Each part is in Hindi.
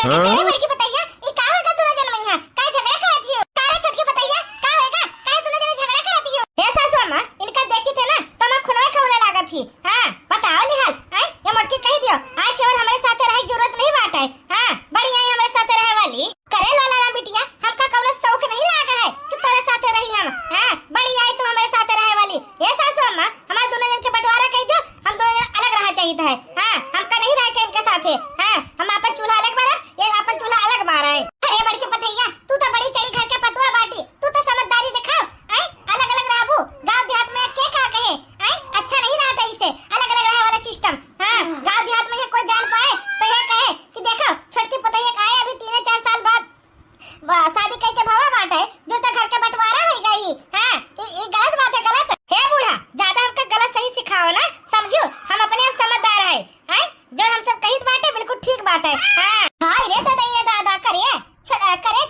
तेरे बड़की बताइया ई का होगा तोरा जनमैया काय झगड़ा करत हियो कारे छोटकी बताइया का होगा काय तूने जने झगड़ा करत हियो हे सासू अम्मा इनका देखी थे ना तो मैं खुनवा खवले लागत थी। हां बताओ लिहाल आई ये मोटकी कह दियो आई केवल हमारे साथे रहे जरूरत नहीं बाटे। हां बड़ी आई हमारे साथे रहे वाली करे वाला ना बिटिया हमका कौनो शौक नहीं लागा है कि तेरे साथे रही हम। हां बड़ी आई तुम हमारे साथे रहे वाली हे सासू अम्मा हमारे दोनों जन के बंटवारा कह दो हम दोनों अलग रहा चाहिए है। हां हमका नहीं रह के इनके साथे। हां हम अपन चूल्हा अलग बारा ये अपन चूल्हा अलग बारा है। अरे बड़की पतैया तू तो बड़ी चढ़ी घर के पतुआ बाटी तू तो समझदारी दिखाओ आई अलग अलग रहबू गांव देहात में के का कहे आई अच्छा नहीं रहता इसे अलग अलग रहे वाला सिस्टम। हां गांव देहात में ये कोई जान पाए तो ये कहे कि देखो छोटकी पतैया आए अभी 3-4 साल बाद शादी कई के भावा बाटे जो तो घर के बंटवारा हो गई। हां ये गलत बात है गलत है बूढ़ा ज्यादा हमका गलत सही सिखाओ ना समझो हम अपने आप समझदार है आई जो हम सब कहित बाटे बिल्कुल ठीक बात है। हां हां रे दादा करे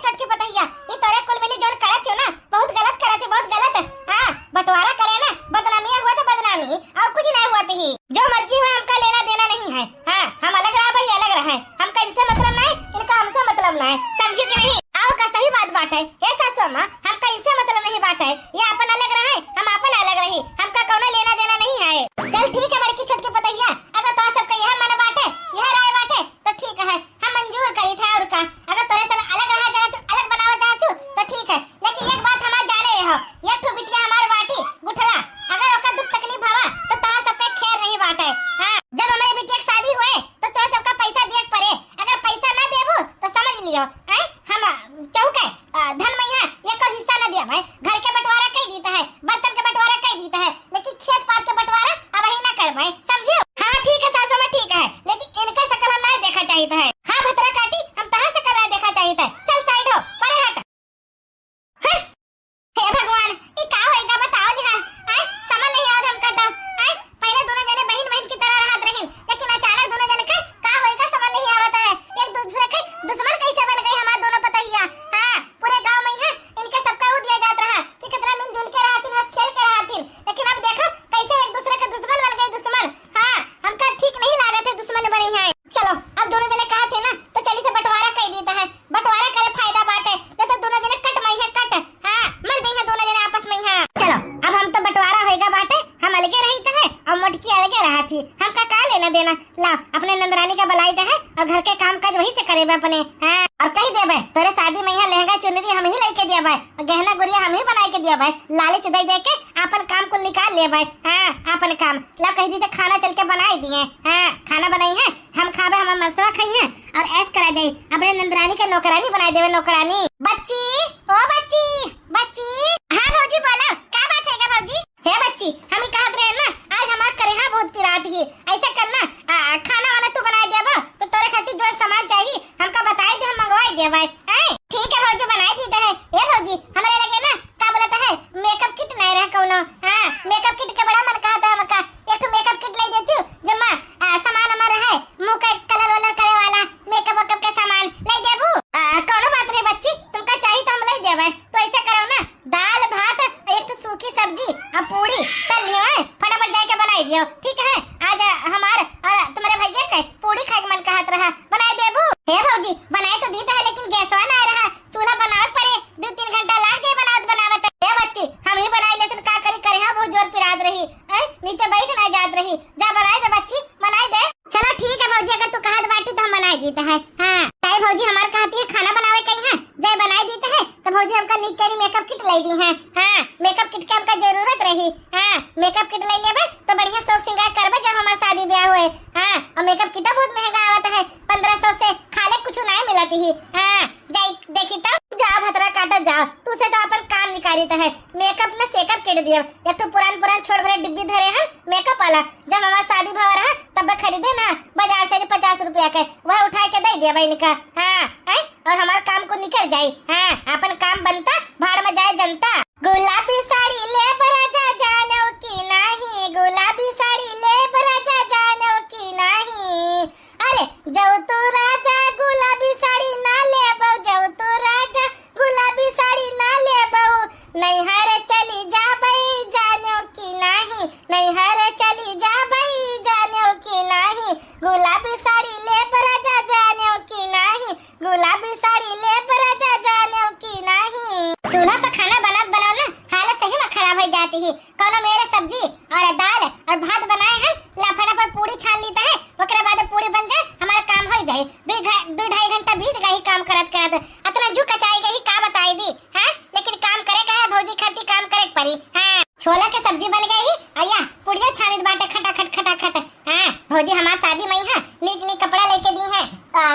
छोटकी पतैया ये तोरे कुल मिली जोन करत हो ना बहुत गलत करत है बहुत गलत। हां बंटवारा करे ना बदनामी हुआ तो बदनामी और कुछ नहीं हुआ थी जो मर्जी हुआ हमका लेना देना नहीं है। हां हम अलग रहा भाई अलग रहे हमका इनसे मतलब नहीं इनका हमसे मतलब नहीं समझी कि नहीं आओ का सही बात है हे सासू अम्मा हमका इनसे मतलब नहीं बात है ये अपन अलग रहे हम अपन अलग रही हमका कोनो लेना देना नहीं है। चल ठीक है बड़की छोटकी पतैया अगर तो सबका यह मन बाटे यह राय बाटे तो ठीक है हम मंजूर करी था और का अगर तोरे सब अलग रहा चाहत अलग बनावा चाहत तो ठीक है लेकिन एक बात हमार जाने रहो ये ठो बिटिया हमार बाटी गुठला अगर ओका दुख तकलीफ हवा तो तोरा सबका खैर नहीं बाटे। हां जब हमारे बिटिया की शादी हुए तो तोरा सबका पैसा दिया पड़े अगर पैसा ना देबो तो समझ लियो हैं हम क्यों के धन मैया ये को हिस्सा ना दिया भाई घर के बंटवारा कह देता है बर्तन के बंटवारा कह देता है लेकिन खेत पात के बंटवारा अब ही ना कर भाई समझियो। हां ठीक है सासू मां ठीक है लेकिन इनका शकल हम नहीं देखा चाहिए है। हां भतरा काटी हम तहां शकल नहीं देखा चाहिए है चल साइड हो परे हट। हे भगवान ये का होएगा बताओ लिहा आई समझ नहीं आ हमका दम आई पहले दोनों जने बहन बहन की तरह रहत रहिन लेकिन अचानक दोनों जने का होएगा समझ नहीं आवत है एक दूसरे के दुश्मन कैसे बन गए हमार दोनों पतैया। हां पूरे गांव में है इनका सबका वो दिया जात रहा कि कितना मिलजुल के रहतिन हंस खेल के रहतिन लेकिन अब देखो कैसे एक दूसरे के दुश्मन बन गए दुश्मन। हां हमका ठीक नहीं लगा थे दुश्मन बने हैं। चलो अब दोनों जने कहा थे ना तो चली से बंटवारा कह देता है बंटवारा करे फायदा बाटे नहीं तो दोनों जने कट मई है कट। हां मर जाएंगे दोनों जने आपस में। हां चलो अब हम तो बंटवारा होएगा बाटे हम अलगे रही है और मोटकी अलगे रहा थी हमका का लेना देना ला अपने नंदरानी का बलाई दे है और घर के काम काज वही से करेबे अपने। हां और कह देबे तोरे शादी में यहाँ लहंगा चुनरी हम ही लेके दिया भाई और गहना गुड़िया हम ही बनाए के दिया भाई लालच दे के अपन काम को निकाल ले भाई। हां अपन काम ला कह दी तो खाना चल के बनाई दिए। हां खाना बनाई है हम खाबे हम मसवा खाई है और ऐस करा जाई अपने नंदरानी का नौकरानी बनाई देवे नौकरानी। बच्ची ओ बच्ची बच्ची हां भौजी बोलो का बात है भौजी। हे बच्ची हम ही कहत रहे ना आज हमार करे हां बहुत पिरात ही ऐसा करना खाना वाना तू बना देबो तो तोरे खातिर जो सामान चाहिए हमका बताई दे हम मंगवाई देबे। हैं ठीक है भौजी बनाई दी है ये भौजी हमारे लगे ना का बोलता है मेकअप किट नहीं रहा कोनो। हां मेकअप किट के बड़ा मन कहता है हमका एक तो मेकअप किट ले देती हूं जम्मा सामान हमारा है मुंह का कलर वाला करे वाला मेकअप वकअप का सामान ले देबू कोनो बात नहीं बच्ची तुमका चाहिए तो हम ले देबे। तो ऐसा करो ना दाल भात एक तो सूखी सब्जी और पूरी तल लियो है फटाफट जाके बनाई दियो ठीक है। आज हमार और तुम्हारे भैया के पूरी खाए के मन कहत रहा बनाई देबू। हे भौजी बनाए तो दीता है लेकिन गैसवा ना रहा चूल्हा बनावत पड़े 2-3 घंटा लाग जाए बनावत। हे बच्ची हम ही बनाई लेते का करे हां बहुत जोर पिरात रही नीचे बैठ ना जात रही जा बनाई दे बच्ची बनाई दे। चलो ठीक है भौजी अगर तू कहत बाटी तो हम बनाई देता है। हां ताई भौजी हमार कहती है खाना बनावे कहीं है जय बनाई देता है तो भौजी हमका नीचे मेकअप किट ले दी है। हां मेकअप किट के हमका जरूरत रही। हां मेकअप किट ले लेबे तो बढ़िया शौक सिंगार करबे जब हमार शादी ब्याह होए। हां और मेकअप किट बहुत महंगा आवत है 1500 से खाले कुछ नहीं मिलती ही। हां जाई देखी तो जा भतरा काटा जा तू से तो अपन काम निकाली है मेकअप ना सेकअप किट दिया एक तो पुरान छोड़ भरे डिब्बी धरे हैं मेकअप वाला जब हमारा शादी भवा रहा तब खरीदे ना बाजार से 50 रुपया के वह उठा के दे दिया भाई इनका। हां और हमारा काम को निकल जाए। हां अपन काम बनता भाड़ में जाए जनता। गुलाबी साड़ी ले बराजा जानो की नहीं गुलाबी साड़ी ले बराजा जानो की नहीं अरे जाओ तो राजा गुलाबी साड़ी ना ले बहु जाओ तो राजा गुलाबी साड़ी ना ले बहु नहीं हरे चली जा भाई जानो की नहीं नहीं हरे चली जा भाई जानो की नहीं गुलाबी साड़ी ले बराजा जानो की नहीं भौजी हमार शादी में है नीक नीक कपड़ा लेके दी है,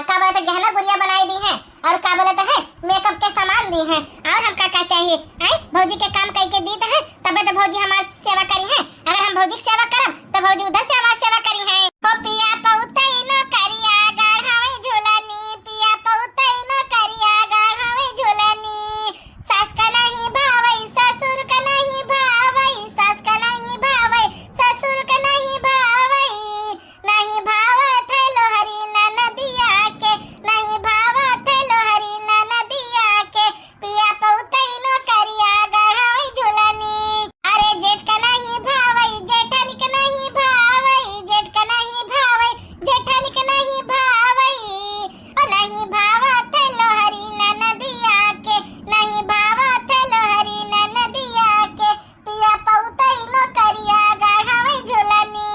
का बोलते गहना गुड़िया बनाई दी है और का बोलते है मेकअप के सामान दी है। और हमका क्या चाहिए आई भौजी के काम करके दी है तबे तो भौजी हमार सेवा करी है। अगर हम भौजी की सेवा करब तो भौजी उधर से हमार सेवा करी है। ओ पिया पउतई न करिया गाढ़ावे झोलानी, पिया पउतई न करिया गाढ़ावे झोलानी, सास का नहीं भावई ससुर का नहीं भावई, सास का नहीं भावई ससुर का नहीं भावई, नहीं भावत है लोहरी ननदिया के, नहीं भावत है लोहरी ननदिया के, पिया पउतई न करिया गाढ़ावे झोलानी। अरे जेठ का नहीं भावई जेठानी का नहीं भावई, जेठ का नहीं भावई जेठानी का नहीं भावई, ओ नहीं भावत है लोहरी ननदिया के, नहीं भावत है लोहरी ननदिया के, पिया पउतई न करिया गाढ़ावे झोलानी।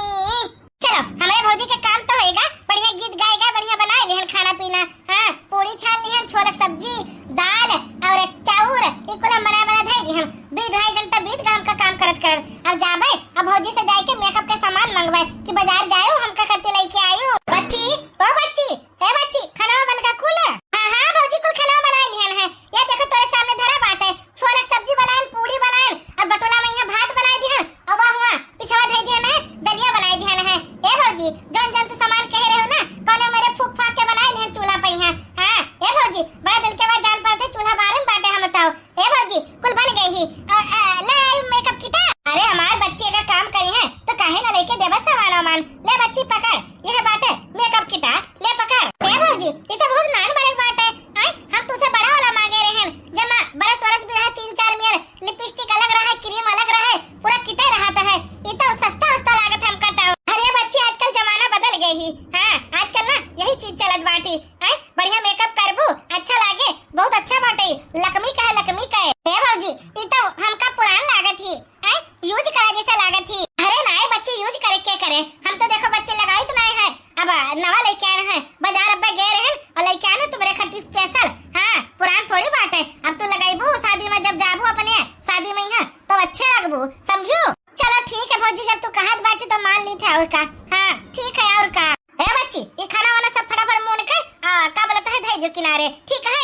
चलो हमारे भौजी के काम तो होएगा, बढ़िया गीत गाएगा, बढ़िया बना लिहन खाना पीना, हां पूरी छान लिहन, छोलक सब्जी दाल और चाउर इकुल हम बना धई दिहन। 2-2.5 घंटा बीत गए हमका काम करत करत। अब जाबे अब भौजी से जाके मेकअप के सामान मंगवाए कि बाजार जायो हमका खत्ते लेके आयो। बच्ची ओ बच्ची ए बच्ची खाना बन का कुल? हां हां भौजी कुल खाना बना लिहन है। ये देखो तोरे सामने धरा बाटे, छोलक सब्जी बनाएन, पूरी बनाएन और बटोला में यहाँ भात बनाई दिहन और वहां पिछवा धई दिहन है दलिया बनाई दिहन है। ए भौजी जौन जंत सामान कह रहे हो ना कोने मेरे फूक फाक के बनाई लिहन चूल्हा पे यहाँ। हां ए भौजी बड़ा दिन के बाद जान पाते चूल्हा बारन बाटे हम बताओ। ए भौजी कुल बन गई ही और ले मेकअप किट। अरे हमार बच्ची अगर काम करी है तो काहे ना लेके देबा सामान। ले बच्ची पकड़, यह बाटे मेकअप किट, ले पकड़। ए भौजी ये तो बहुत नान बरक बाटे, आई हम तुसे बड़ा वाला मांगे रहन, जमा बरस वरस भी रहा 3-4 मेर लिपस्टिक अलग रहा, क्रीम अलग रहा, पूरा किट रहता है। ये तो सस्ता सस्ता लागत हमका तो। अरे बच्ची आजकल जमाना बदल गई ही, हां आजकल ना यही चीज चलत बाटी, आई बढ़िया मेकअप करबू अच्छा लागे, बहुत अच्छा बाटे, लकमी का है लकमी का है। ए भौजी ये तो हमका पुरान लागत ही, आई यूज करा जैसा लागत ही। अरे ना बच्चे यूज करे क्या करे, हम तो देखो बच्चे लगाई तो नहीं है, अब नवा लेके आए हैं बाजार, अब्बा गए रहे और लेके आए तुम्हारे खातिर स्पेशल। हां पुरान थोड़ी बात है, अब तो लगाईबू शादी में जब जाबू अपने शादी में है तो अच्छे लगबू, समझू। चलो ठीक है भौजी जब तू कहत बाटी तो मान ली थे और का। हां ठीक है और का। ए बच्ची ये खाना वाना सब फटाफट मुंह निकाल, का बोलता है धई दो किनारे, ठीक है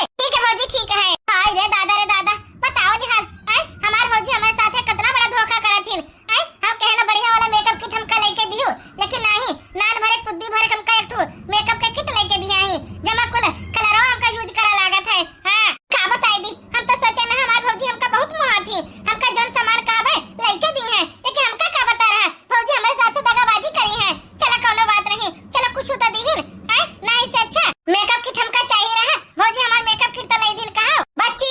भौजी ठीक है। हाय रे दादा बताओ ली हाल, आई हमार भौजी हमारे साथ है कितना बड़ा धोखा करत हिन। आई हम कहे ना बढ़िया वाला मेकअप किट हमका लेके दियो, लेकिन नहीं नान भरे कुद्दी भरे हमका एक ठो मेकअप का किट लेके दिया ही, जमा कुल कलरवा हमका यूज करा लागत है। हां का बताई दी, हम तो सोचे ना हमार भौजी हमका बहुत मुहा थी, हमका जौन सामान कहबे लेके दी है, लेकिन हमका का बता रहा भौजी हमारे साथ दगाबाजी करी है। चला कोनो बात नहीं, चलो कुछ तो दीहिन, आई ना इससे अच्छा मेकअप किट हमका चाहिए रहा। भौजी हमार मेकअप किट तो ले दिन कहां? बच्ची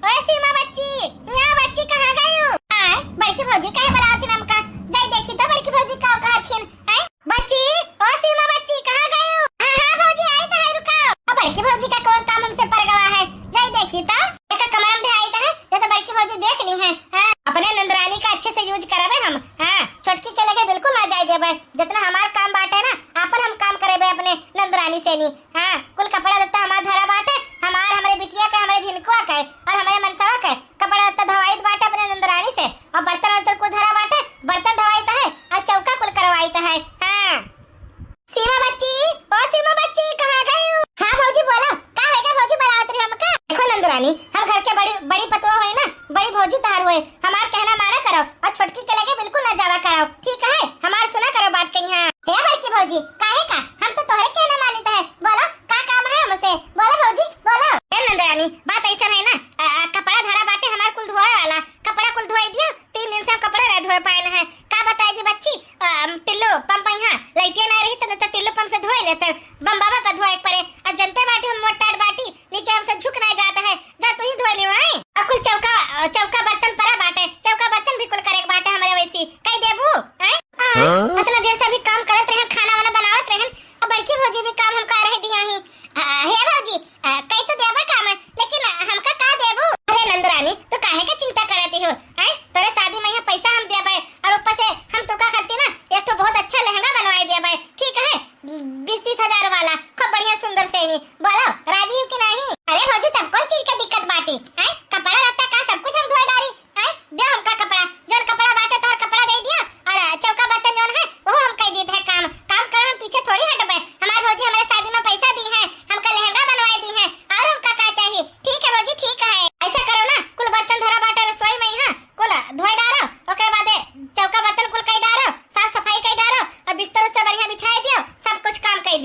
ओ सीमा बच्ची, यहां बच्ची कहां गई हो? आई बड़की भौजी काहे बुलावत हमका, जाई देखी तो बड़की भौजी का कहत हिन। आई बच्ची ओ सीमा बच्ची कहां गई हो? हां भौजी आई तो है रुकाओ। अब बड़की भौजी का कौन काम हमसे पर गवा है, जाई देखी तो एक कमरा में आई तो है, ये तो बड़की भौजी देख ली है। हां अपने नंदरानी का अच्छे से यूज करबे हम, हां छोटकी के लगे बिल्कुल ना जाई देबे, जितना हमार काम बाटे ना आपन हम काम करेबे अपने नंदरानी से नहीं। हां कुल कपड़ा लत्ता हमार धरा बाटे, हमारे बिटिया का, हमारे झिनकुआ का और हमारे मनसवा का कपड़ा लत्ता धवाई बाटे अपने नंदरानी से, और बर्तन वर्तन को धरा बाटे, बर्तन धवाई तो है और चौका कुल करवाई तो है। हां सीमा बच्ची ओ सीमा बच्ची कहां गई हो? हां भौजी बोलो का हैगा भौजी बुलावत रही हमका। देखो नंदरानी हम घर के बड़ी पतवा होए ना, बड़ी भौजी तार होए, हमार कहना माना करो और छोटकी के लगे बिल्कुल ना जावा करो, ठीक है हमार सुना करो बात कहीं। हां हे बड़की भौजी काहे का, हम तो तोहरे कहना मानित है, बोलो का काम है हमसे, बोलो भौजी बोलो। ए नंदरानी बात ऐसा है ना, कपड़ा धरा बाटे हमार कुल धोए वाला, कपड़ा कुल धोई दियो, 3 दिन से हम कपड़ा ना धोए पाए है। का बताई दी बच्ची टिल्लू पंप यहाँ लाइटिया ना रही तो टिल्लू पंप से धोए लेते, बम बाबा पर धोए पड़े, और जनते बाटी हम मोटाट बाटी नीचे हमसे झुक नहीं जाता है, जा तू ही धोए ले आई। और कुल चौका बर्तन परा बाटे, चौका बर्तन भी कुल करे बाटे हमारे वैसी कई देबू। इतना देर से भी काम करत रहे, खाना वाला बनावत रहे, और बड़की भौजी भी काम हम कर रहे दिया ही। हे भौजी कई तो देबा काम है, लेकिन हमका का देबू? अरे नंदरानी तो काहे के चिंता करती हो, आई तेरे शादी में यहाँ पैसा हम देबे और ऊपर से हम तो का करती ना एक तो बहुत अच्छा लहंगा बनवाई देबे, ठीक है 20-30 हजार वाला खूब बढ़िया सुंदर से ही, बोलो राजी हो कि नहीं? अरे भौजी तब कोई चीज का दिक्कत बाटी, आई कपड़ा लत्ता का सब कुछ हम धोए डारी, आई दे हमका कपड़ा, जोन कपड़ा बाटे तो कपड़ा दे दिया, और चौका बर्तन जोन है वो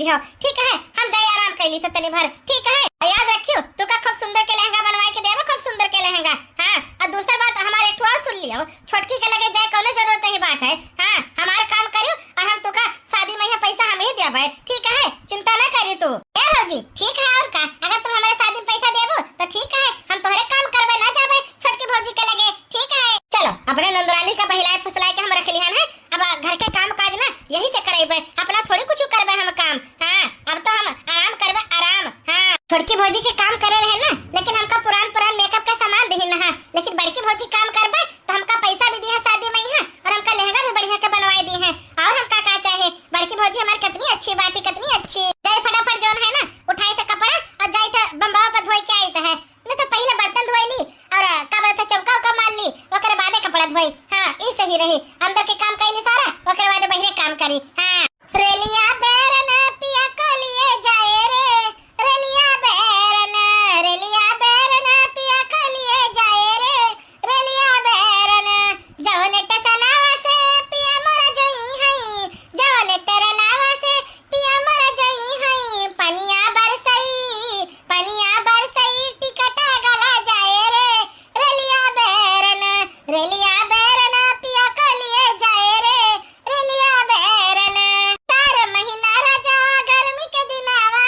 दियो, ठीक है। हम जाए आराम कर ली तो तनी भर, ठीक है। याद रखियो तू का खूब सुंदर के लहंगा बनवा के देबो, खूब सुंदर के लहंगा। हां, और दूसरा बात हमारे एक और सुन लियो, छोटकी के लगे जाए कोनो जरूरत नहीं बात है। हां, हमारा काम करियो और हम तो का शादी में पैसा हम ही देबे, ठीक है। चिंता ना करी तू ए भौजी, ठीक है। और का अगर तुम हमारे शादी में पैसा देबो तो ठीक है, हम तोहरे काम करबे ना जाबे छोटकी भौजी के लगे, ठीक है। चलो अपने नंदरानी का बहिलाए फुसलाए के हम रख लिहन है। अब घर के काम काज ना यही से करेबे, अपना थोड़ी कुछ करबे हम काम। हां, अब तो हम आराम करबे, आराम। हां, छोटकी भौजी के काम करे रहे ना, लेकिन हमका पुरान मेकअप का सामान दही ना, लेकिन बड़की भौजी काम करबे तो हमका पैसा भी दिया शादी में है और हमका लहंगा भी बढ़िया के बनवाए दी है। और हमका का चाहे, बड़की भौजी हमारी कितनी अच्छी बाटी, कितनी अच्छी। जाए फटाफट जोन है ना उठाई थे कपड़ा और जाई थे बम्बा पर धोई के आई थे। नहीं तो पहले बर्तन धोई ली और का बोलते चौका उका मार ली, ओकरे बादे कपड़ा धोई। हां, ई सही रही। अंदर के काम कइली सारा, ओकरे बादे बहिरे काम करी। हां, रेलिया बेरन पिया कलिए जाए रे, रेलिया बेरन, रेलिया बेरन पिया कलिए जाए रे, रेलिया बेरन। जवन टसनावा से पिया मर जई हई, जवन टरनावा से पिया मर जई हई। पनिया बरसई, पनिया बरसई टिकटा गला जाए रे, रेलिया बेरन, रेलिया बेरन पिया कलिए जाए रे, रेलिया बेरन। 4 महीना राजा गर्मी के दिनावा,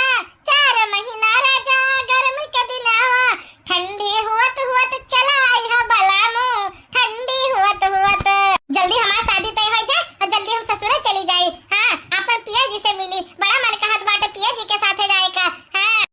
4 महीना राजा गर्मी के दिनावा। ठंडी हुवत हुवत चला आई है बलामू, ठंडी हुवत हुवत। जल्दी हमार शादी तय हो जाए और जल्दी हम ससुरे चली जाई। हां, अपन पिया जी से मिली, बड़ा मन कहत बाटे पिया जी के साथे जाए का। हां,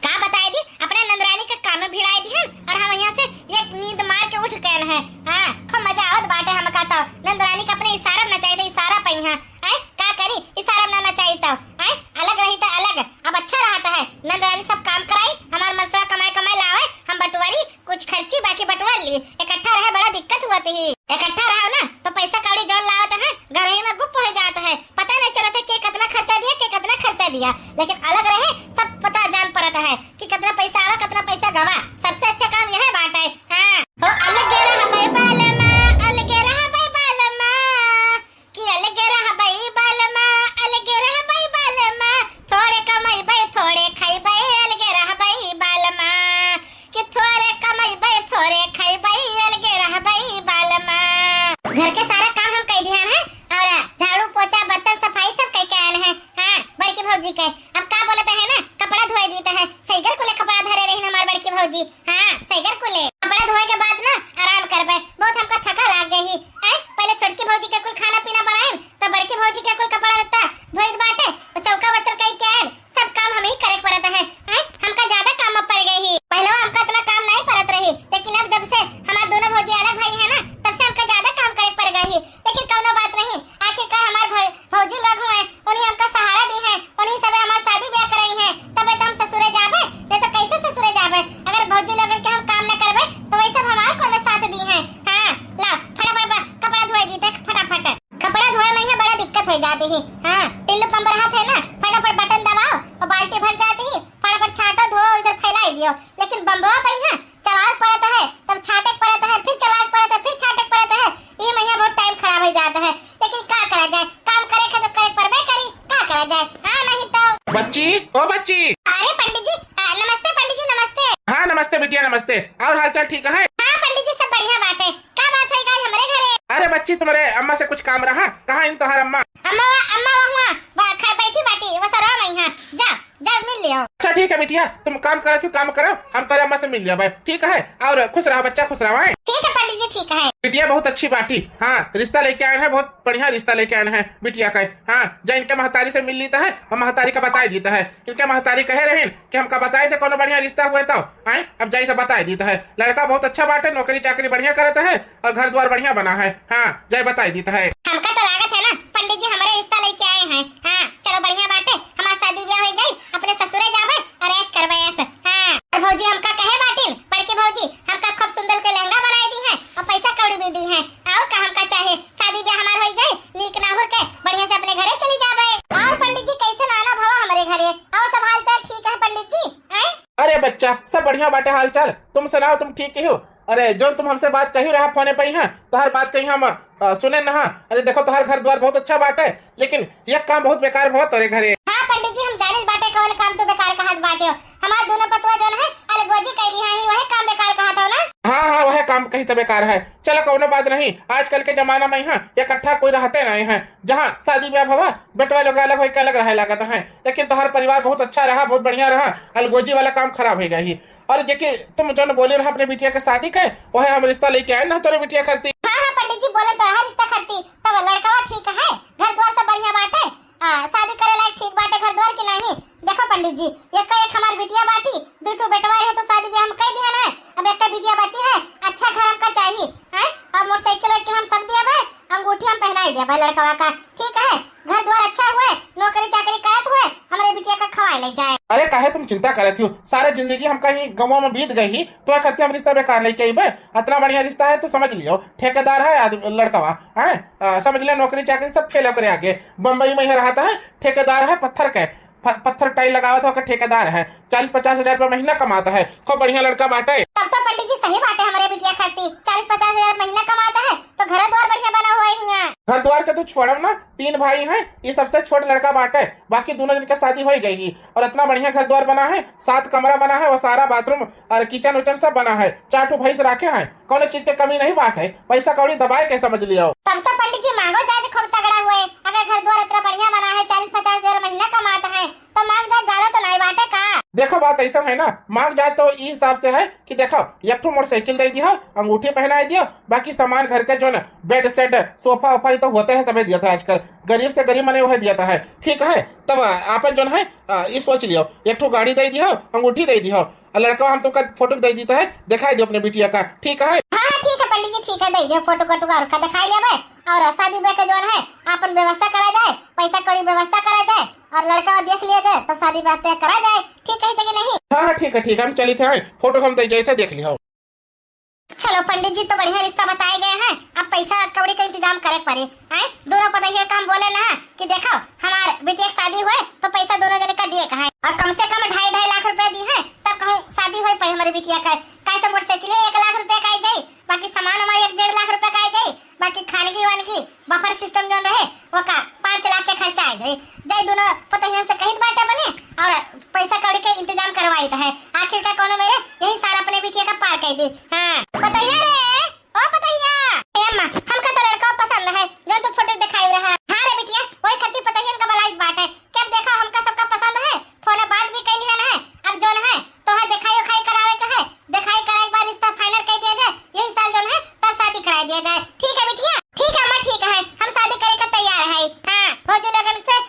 का बताई दी अपने नंदरानी के काम में भिड़ाई दी है और हम यहां से एक नींद मार के उठ गए हैं। हां, खूब मजा आवत बाटे हमका तो। नंदरानी का अपने इशारा नचाई दे, इशारा पई है। आई का करी, इशारा ना नचाई तो आई अलग रही तो अलग। अब अच्छा रहता है, नंदरानी सब काम कराई, हमार मसला कमाई कमाई लावे, हम बटवारी कुछ खर्ची बाकी बटवा ली। इकट्ठा रहे बड़ा दिक्कत हुआ थी, इकट्ठा रहो ना तो पैसा कौड़ी जोन लावत है घर ही में गुप्त हो जाता है, पता नहीं चलता है कि कितना खर्चा दिया, कि कितना खर्चा दिया। लेकिन अलग रहे सब पता जान पड़ता है कि कितना पैसा आवा, कितना पैसा गवा। सबसे अच्छा काम यह बात है। हां, हो अलग रहा भाई बालमा, अलग रहा भाई बालमा, कि अलग रहा भाई बालमा, अलग रहा भाई बालमा। थोड़े कमाई भाई थोड़े खाई भाई, अलग रहा भाई बालमा, कि थोड़े कमाई भाई थोड़े खाई भाई, अलग रहा भाई बालमा। घर के सारा काम हम कर दिया है और झाड़ू पोछा बर्तन सफाई सब कई के आए हैं। हां, बड़की भौजी के अब का बोलता है ना कपड़ा धोए देता है। सईगर को ले कपड़ा धरे रही हमार बड़की भौजी। हां, सईगर को ले कपड़ा धोए के बाद ना आराम करबे, बहुत हमका थका लाग गई। हैं, पहले छोटकी भौजी के कुल खाना पीना बनाए तो बड़की भौजी के कुल कपड़ा लत्ता धोई बाटे तो चौका बर्तन कई के आए सब काम हम ही करे पड़ता है। हैं, हमका ज्यादा काम अब पड़ गई। पहले हमका इतना काम नहीं पड़त रही, लेकिन अब जब से हमार दोनों भौजी अलग भाई है ना तब से हमका ज्यादा काम करे पड़ गई। लेकिन कोनो बात नहीं, आखिरकार हमार भौजी लोग हुए, उन्हीं हमका सहारा दी है, उन्हीं सब हमार शादी ब्याह कराई है, तब तो हम ससुरे जाबे, नहीं तो कैसे ससुरे जाबे। अगर भौजी लोगन के हम काम न करबे तो वैसे हमार को साथ दी है। हां, ला फटाफट कपड़ा धोए दी तक फटाफट कपड़ा धोए में ही बड़ा दिक्कत हो जाती है। हां, टिल्लू पंपर हाथ है ना, फटाफट बटन दबाओ और बाल्टी भर जाती है, फटाफट छाटो धो इधर फैला दियो। लेकिन बम्बवा भाई है चलाक पड़ता है, तब छाटक पड़ता है, फिर चलाक पड़ता है, फिर छाटक पड़ता है। ये महीना बहुत टाइम खराब हो जाता है, लेकिन क्या करा जाए, काम करे तो करे परबे करी, क्या करा जाए। हां, नहीं तो बच्ची, ओ बच्ची। अरे पंडित जी, नमस्ते पंडित जी, नमस्ते। हाँ नमस्ते बिटिया, नमस्ते। और हालचाल ठीक है? हाँ पंडित जी, सब बढ़िया बात है। क्या बात है आज हमारे घरे? अरे बच्ची, तुम्हारे अम्मा से कुछ काम रहा? कहाँ इन तुम्हार अम्मा? अम्मा वहाँ बैठी बाटी वो सरो नहीं है, जा जा मिल लियो। अच्छा ठीक है बिटिया, तुम काम करो, तू काम करो, हम तेरे अम्मा से मिल लिया भाई, ठीक है। और खुश रहो बच्चा, खुश रहो। ठीक है पंडित जी, ठीक है। बिटिया बहुत अच्छी बाटी। हाँ, रिश्ता लेके आए हैं, बहुत बढ़िया रिश्ता लेके आए हैं बिटिया का। हाँ, जो इनके महतारी से मिल लेता है और महतारी का बता देता है। इनके महतारी कहे रहे कि हमका बताए थे कोनो बढ़िया रिश्ता हुए तो आए, अब जाई तो बता देता है। लड़का बहुत अच्छा बाटे, नौकरी चाकरी बढ़िया करता है और घर द्वार बढ़िया बना है। हाँ, जय बता देता है। हमका तो लागत है ना पंडित जी हमारे रिश्ता लेके आए हैं। हाँ, चलो बढ़िया बात है, हमारा शादी ब्याह हो जाए, अपने ससुरे जावे और ऐस करवे ऐस। हाँ, भौजी हमका कहे बाटिन, बड़की भौजी हमका खूब सुंदर के लहंगा बनाई दी है और पैसा कौड़ी भी दी है। और का हमका चाहे शादी ब्याह हमार हो जाए, नीक ना हो के बढ़िया से अपने घरे चली जावे। और पंडित जी कैसे नाना भाव हमारे घरे, और सब हाल चाल ठीक है पंडित जी? अरे बच्चा, सब बढ़िया बाटे हाल चाल। तुम सुनाओ, तुम ठीक ही हो? अरे जो तुम हमसे बात कही रहा फोने पे है, तो हर बात कही हम सुने ना। अरे देखो, तुम्हार घर द्वार बहुत अच्छा बात है, लेकिन यह काम बहुत बेकार बहुत तेरे घरे। हाँ बाटे हो। हमार दोनों पतवा जो है अलगोजी कैली है ही वही काम बेकार कहा था ना। हाँ हाँ वह काम कहीं तो बेकार है। चलो कोनो बात नहीं, आजकल के जमाना में यहाँ इकट्ठा कोई रहते नहीं है। जहाँ शादी ब्याह हुआ बेटवा लोग अलग होकर अलग रहे लगत है, लेकिन तुम्हारा परिवार बहुत अच्छा रहा, बहुत बढ़िया रहा। अलगोजी वाला काम खराब हो गया ही। और जेके तुम जो बोले रहा अपने बिटिया के शादी के वह हम रिश्ता लेके आए ना तोरे बिटिया करती। हाँ हाँ पंडित जी बोले तो हर रिश्ता करती तब लड़का ठीक है, घर द्वार सब बढ़िया बाटे, शादी करे लायक ठीक बाटे घर द्वार की नहीं। देखो पंडित जी एक हमारी बिटिया बाटी, दूठो बेटवा है तो शादी ब्याह हम कह दिया है। अब एक बिटिया बची है, अच्छा घर हमका चाहिए है। और मोटरसाइकिल हम सब दिया भाई, अंगूठी हम पहनाई दिया भाई लड़का का, ठीक है। घर द्वार अच्छा हुए, नौकरी चाकरी करत हुए, हमारे बिटिया का खवाई ले जाए। अरे काहे तुम चिंता करत हो, सारा जिंदगी हम कहीं गाँव में बीत गई तो कहते हम रिश्ता बेकार लेके आई। इतना बढ़िया रिश्ता है तो समझ लियो, ठेकेदार है लड़का है, समझ लिया नौकरी चाकरी सब फेल करे आगे। बम्बई में ही रहता है, ठेकेदार है पत्थर के, पत्थर टाइल लगावा था ठेकेदार है, 40-50 हजार रुपया महीना कमाता है, खूब बढ़िया लड़का बाटे। तब तो पंडित जी सही बात है, हमारे बिटिया खाती 40-50 हजार महीना कमाता है तो घर द्वार बढ़िया बना हुआ है यहाँ। घर द्वार के तो छोड़ो ना, 3 भाई हैं, ये सबसे छोटा लड़का बाटे, बाकी दोनों दिन का शादी हो गई ही। और इतना बढ़िया घर द्वार बना है, 7 कमरा बना है, वो सारा बाथरूम और किचन उचन सब बना है, 4 ठो भैंस रखे हैं, कौन चीज की कमी नहीं बात है। पैसा कौड़ी दबाए के समझ लियो। तब तो पंडित जी मांगो जाए खूब तगड़ा हुए, अगर घर द्वार इतना बढ़िया बना है, 40-50 हजार महीना कमाता है तो मांग जाए ज्यादा तो नहीं बाटे का। देखो बात ऐसा है ना, मांग जाए तो इस हिसाब से है कि देखो एक ठो मोटरसाइकिल दे दियो, अंगूठी पहनाई दियो, बाकी सामान घर के जो ना बेड सेट सोफा वोफा तो होते हैं सभी दिया था आजकल, गरीब से गरीब मने वह दिया है, ठीक है। तब आप जो है ये सोच लियो, एक ठो गाड़ी दे दियो, अंगूठी दे दियो, और लड़का हम तुमका फोटो दे देता है, दिखाई दियो अपने बिटिया का, ठीक है। हाँ ठीक है पंडित जी, ठीक है दे दियो फोटो का दिखाई लिया भाई। और शादी ब्याह का जो है अपन व्यवस्था करा जाए, पैसा कड़ी व्यवस्था करा जाए और लड़का देख लिया जाए तो शादी ब्याह तय करा जाए, ठीक है कि नहीं। हाँ हाँ ठीक है, हम चली थे फोटो हम दे जाए थे, देख लियो। चलो पंडित जी तो बढ़िया रिश्ता बताए गए हैं, अब पैसा कौड़ी का इंतजाम करे पड़े हैं। दोनों पता ही काम बोले ना कि देखो हमारे बेटे की शादी हुए तो पैसा दोनों जने का दिए कहा, और कम से कम 2.5 लाख रुपया दी है तब कहूँ शादी हुई पाई हमारी बिटिया का। कैसे मोटरसाइकिल 1 लाख रुपया का आई जाए, बाकी सामान हमारे 1.5 लाख रुपया का आई जाए, बाकी खानगी वानगी बफर सिस्टम जो रहे वो का 5 लाख के खर्चा आ जाए। दोनों पतहिया से कहीं बाटे बने और पैसा कौड़ी का इंतजाम करवाई है, आखिर का कोनो मेरे यही सारा अपने बिटिया का पार कर दी। हाँ पतहिया रे, ओ पतहिया अम्मा हमका तो लड़का पसंद है जो तो फोटो दिखाई रहा। हाँ रे बिटिया वही खत्ती पतहिया का बलाई बात है, क्या देखा हमका सबका पसंद है, फोन बात भी कैली है ना। अब जो है तो है दिखाई करावे का है, दिखाई कराए के बाद रिश्ता फाइनल कर दिया जाए, यही साल जो है तब शादी करा दिया जाए, ठीक है बिटिया। ठीक है अम्मा ठीक है, हम शादी करे का तैयार है। हाँ फौजी लोगन से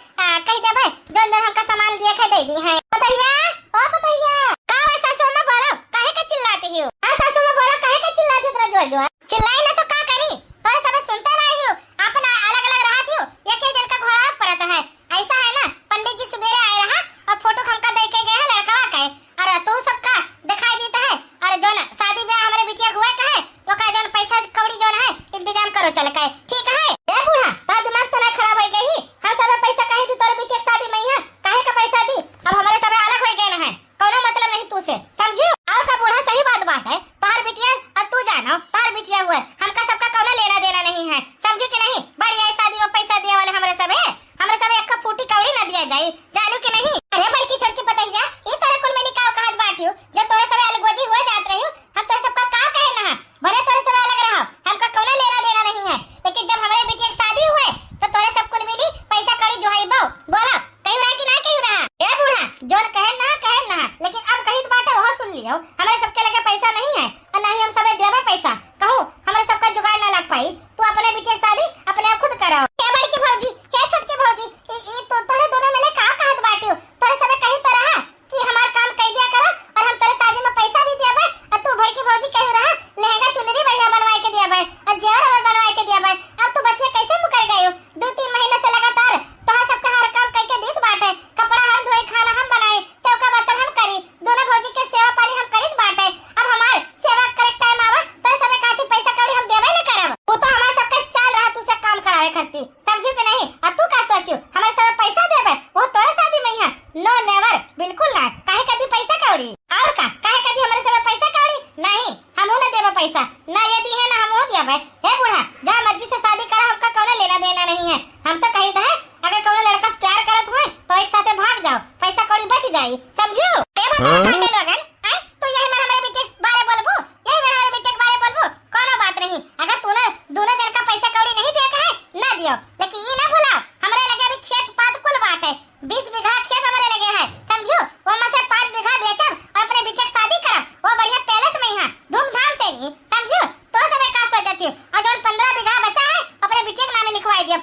कह दे भाई जो हमका सामान दिया के दे दी है। पतहिया ओ पतहिया का वैसा सोमा बोलो काहे का चिल्लाती हो, हां सासू में बोलो काहे का चिल्लाती हो, जो जो चिल्लाई ना तो का करी, तो सब सुनते रही हो, अपना अलग अलग रहती हो, एक एक जन का घोड़ा पड़ता है। ऐसा है ना पंडित जी सवेरे आए रहा और फोटो हमका दे के गए हैं लड़का का, और तू सबका दिखाई देता है, और जो ना शादी ब्याह हमारे बिटिया हुआ का है वो का जो पैसा कौड़ी जो है इंतजाम करो चल के, ठीक है। ए बूढ़ा तार दिमाग तो ना खराब हो गई, हां सब पैसा काहे दी तोरे बिटिया की शादी में है, काहे का पैसा दी, अब हमारे सब अलग हो गए ना है, कोनो मतलब नहीं तू से समझियो। और का बूढ़ा सही बात है, तार बिटिया और तू जानो तार बिटिया हुआ, हमका सबका कोनो लेना देना नहीं है, समझो कि नहीं। बढ़िया शादी में पैसा दिया वाले हमारे सब है, हमारे सब एक फूटी कौड़ी ना दिया जाए, जानू कि नहीं। अरे बड़की छोटकी पतैया ई तरह कुल मेरी का कहत बाटियो, जब तोरे सब अलगोजी हो जात रही हम तोरे सबका का कहना है, भले तोरे सब अलग रहो हमका कोनो लेना देना नहीं है, लेकिन जब हमारे बिटिया की शादी हुए तो तोरे सब कुल मिली पैसा कड़ी जो है बो बोला कहीं रहा कि ना कहीं रहा। ए बूढ़ा जोन कहे ना लेकिन अब कहीं बात है वह सुन लियो, हमारे सबके लगे पैसा नहीं है और नहीं हम सबे देबे पैसा, कहूं हमारे सबका जुगाड़ ना लग पाई, तू अपने बिटिया शादी अपने दियो, लेकिन ये ना भूला हमरे लगे अभी खेत पात कुल बाटे 20 बीघा खेत हमरे लगे है, समझो। वो में से 5 बीघा बेचब और अपने बिटिया की शादी करब, वो बढ़िया पैलेस में यहाँ धूमधाम से जी, समझो। तो से मैं का सोचती हूँ, और जो 15 बीघा बचा है अपने बिटिया के नाम लिखवाई दियो।